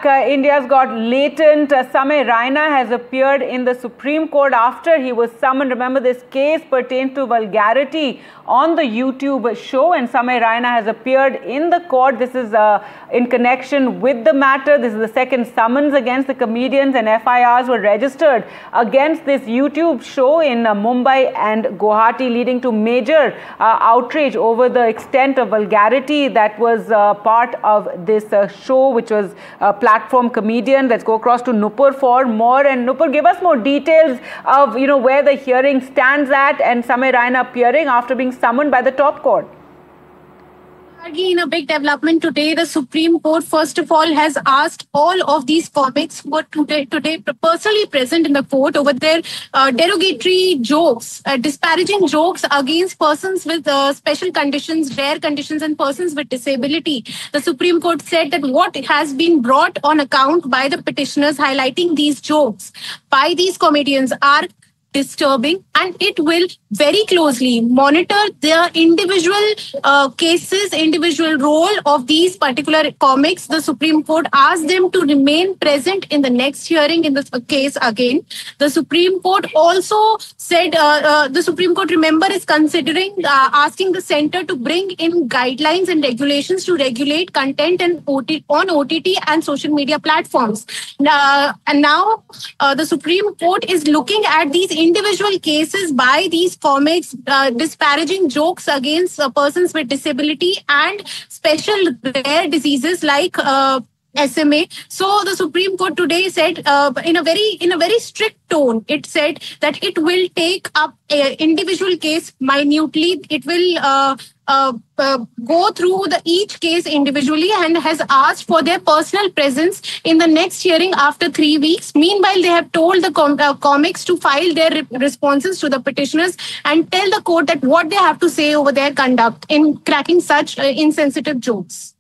India's got latent. Samay Raina has appeared in the Supreme Court after he was summoned. Remember, this case pertains to vulgarity on the YouTube show, and Samay Raina has appeared in the court. This is in connection with the matter. This is the second summons against the comedians, and FIRs were registered against this YouTube show in Mumbai and Guwahati, leading to major outrage over the extent of vulgarity that was part of this show, which was Platform Comedian. Let's go across to Nupur for more. And Nupur, give us more details of where the hearing stands at, and Samay Raina appearing after being summoned by the top court. In a big development today, the Supreme Court, first of all, has asked all of these comics who were today personally present in the court over their derogatory jokes, disparaging jokes against persons with special conditions, rare conditions, and persons with disability. The Supreme Court said that what has been brought on account by the petitioners highlighting these jokes by these comedians are disturbing, and it will very closely monitor the individual cases, individual role of these particular comics. The Supreme Court asked them to remain present in the next hearing in this case again. The Supreme Court also said, the Supreme Court, remember, is considering asking the center to bring in guidelines and regulations to regulate content and on OTT and social media platforms. And now the Supreme Court is looking at these individual cases by these comics, disparaging jokes against persons with disability and special rare diseases like SMA. So the Supreme Court today said, in a very strict tone, it said that it will take up an individual case minutely. It will go through each case individually, and has asked for their personal presence in the next hearing after 3 weeks. Meanwhile, they have told the comics to file their responses to the petitioners and tell the court that what they have to say over their conduct in cracking such insensitive jokes.